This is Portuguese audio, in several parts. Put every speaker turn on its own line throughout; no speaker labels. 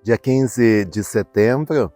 Dia 15 de setembro,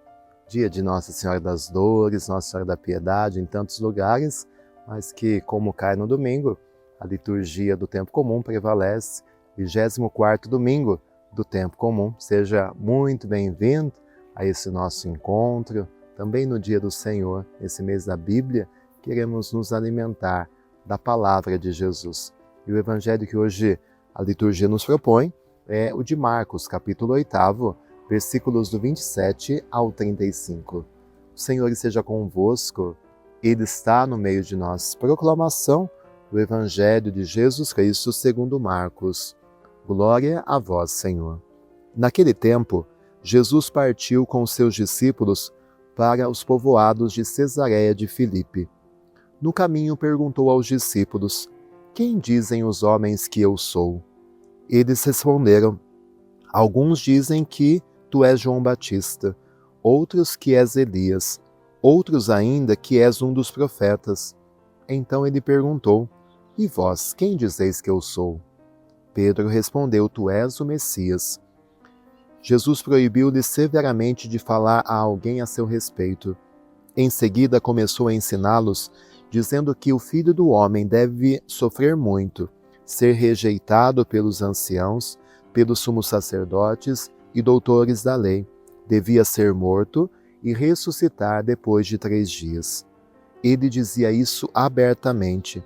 dia de Nossa Senhora das Dores, Nossa Senhora da Piedade em tantos lugares, mas que, como cai no domingo, a liturgia do tempo comum prevalece, 24º domingo do tempo comum. Seja muito bem-vindo a esse nosso encontro, também no dia do Senhor, esse mês da Bíblia, queremos nos alimentar da palavra de Jesus. E o evangelho que hoje a liturgia nos propõe é o de Marcos, capítulo 8, versículos do 27 ao 35. O Senhor esteja convosco, Ele está no meio de nós. Proclamação do Evangelho de Jesus Cristo segundo Marcos. Glória a vós, Senhor. Naquele tempo, Jesus partiu com os seus discípulos para os povoados de Cesareia de Filipe. No caminho perguntou aos discípulos: quem dizem os homens que eu sou? Eles responderam: alguns dizem que tu és João Batista, outros que és Elias, outros ainda que és um dos profetas. Então ele perguntou: e vós, quem dizeis que eu sou? Pedro respondeu: tu és o Messias. Jesus proibiu-lhe severamente de falar a alguém a seu respeito. Em seguida começou a ensiná-los, dizendo que o Filho do Homem deve sofrer muito, ser rejeitado pelos anciãos, pelos sumos sacerdotes e doutores da lei, devia ser morto e ressuscitar depois de 3 dias. Ele dizia isso abertamente.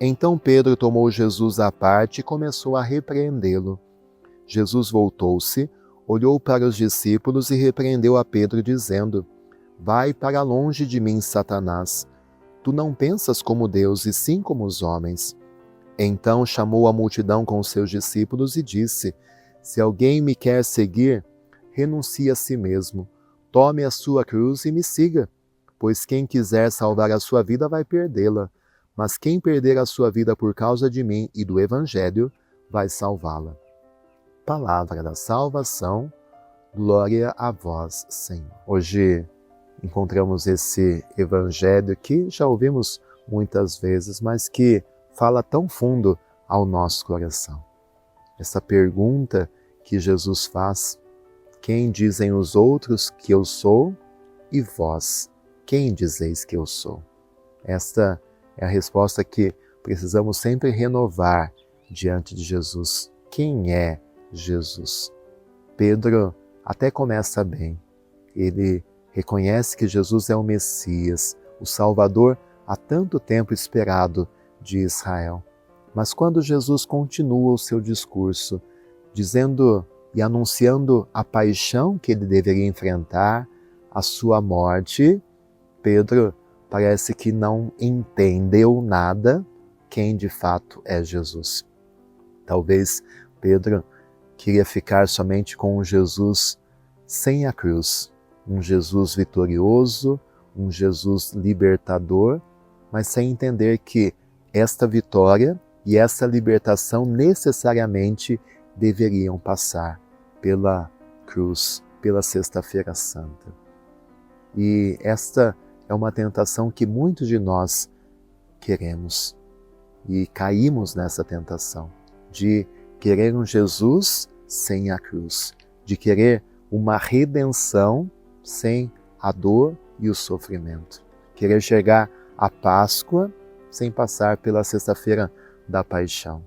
Então Pedro tomou Jesus à parte e começou a repreendê-lo. Jesus voltou-se, olhou para os discípulos e repreendeu a Pedro, dizendo: vai para longe de mim, Satanás. Tu não pensas como Deus, e sim como os homens. Então chamou a multidão com seus discípulos e disse: se alguém me quer seguir, renuncie a si mesmo, tome a sua cruz e me siga. Pois quem quiser salvar a sua vida vai perdê-la, mas quem perder a sua vida por causa de mim e do Evangelho, vai salvá-la. Palavra da salvação, glória a vós, Senhor. Hoje encontramos esse Evangelho que já ouvimos muitas vezes, mas que fala tão fundo ao nosso coração. Essa pergunta que Jesus faz: quem dizem os outros que eu sou? E vós, quem dizeis que eu sou? Esta é a resposta que precisamos sempre renovar diante de Jesus. Quem é Jesus? Pedro até começa bem. Ele reconhece que Jesus é o Messias, o Salvador há tanto tempo esperado de Israel. Mas quando Jesus continua o seu discurso, dizendo e anunciando a paixão que ele deveria enfrentar, a sua morte, Pedro parece que não entendeu nada quem de fato é Jesus. Talvez Pedro queria ficar somente com um Jesus sem a cruz, um Jesus vitorioso, um Jesus libertador, mas sem entender que esta vitória e essa libertação necessariamente deveriam passar pela cruz, pela Sexta-feira Santa. E esta é uma tentação que muitos de nós queremos e caímos nessa tentação de querer um Jesus sem a cruz, de querer uma redenção sem a dor e o sofrimento, querer chegar à Páscoa sem passar pela Sexta-feira da Paixão.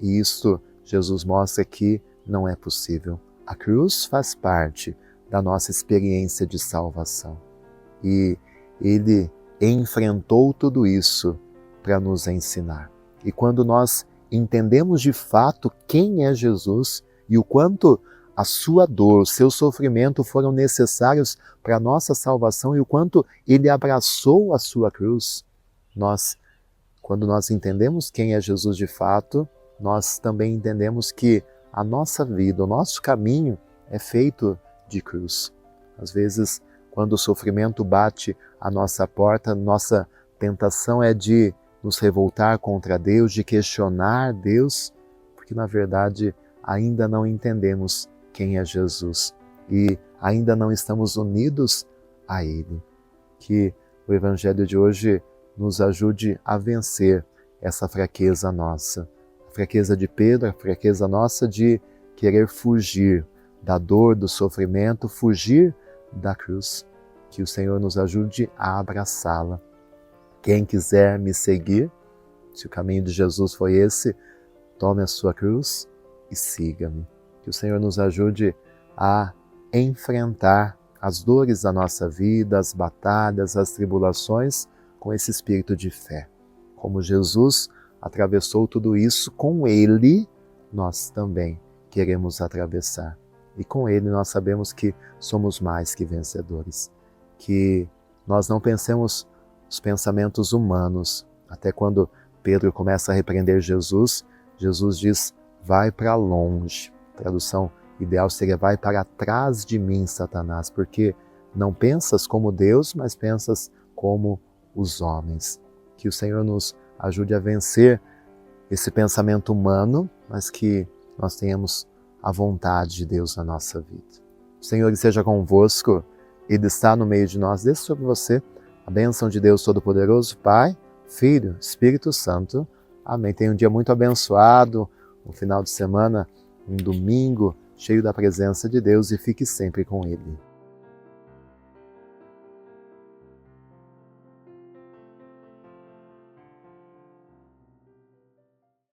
E isso Jesus mostra que não é possível. A cruz faz parte da nossa experiência de salvação. E Ele enfrentou tudo isso para nos ensinar. E quando nós entendemos de fato quem é Jesus e o quanto a sua dor, o seu sofrimento foram necessários para a nossa salvação e o quanto Ele abraçou a sua cruz, quando nós entendemos quem é Jesus de fato, nós também entendemos que a nossa vida, o nosso caminho é feito de cruz. Às vezes, quando o sofrimento bate à nossa porta, nossa tentação é de nos revoltar contra Deus, de questionar Deus, porque na verdade ainda não entendemos quem é Jesus e ainda não estamos unidos a Ele. Que o Evangelho de hoje nos ajude a vencer essa fraqueza nossa, a fraqueza de Pedro, a fraqueza nossa de querer fugir da dor, do sofrimento, fugir da cruz. Que o Senhor nos ajude a abraçá-la. Quem quiser me seguir, se o caminho de Jesus foi esse, tome a sua cruz e siga-me. Que o Senhor nos ajude a enfrentar as dores da nossa vida, as batalhas, as tribulações, com esse espírito de fé. Como Jesus atravessou tudo isso, com Ele nós também queremos atravessar. E com Ele nós sabemos que somos mais que vencedores. Que nós não pensemos os pensamentos humanos. Até quando Pedro começa a repreender Jesus, Jesus diz, vai para longe. A tradução ideal seria, vai para trás de mim, Satanás, porque não pensas como Deus, mas pensas como os homens. Que o Senhor nos ajude a vencer esse pensamento humano, mas que nós tenhamos a vontade de Deus na nossa vida. O Senhor esteja convosco, Ele está no meio de nós. Desça sobre você a bênção de Deus Todo-Poderoso, Pai, Filho, Espírito Santo. Amém. Tenha um dia muito abençoado, um final de semana, um domingo cheio da presença de Deus e fique sempre com Ele.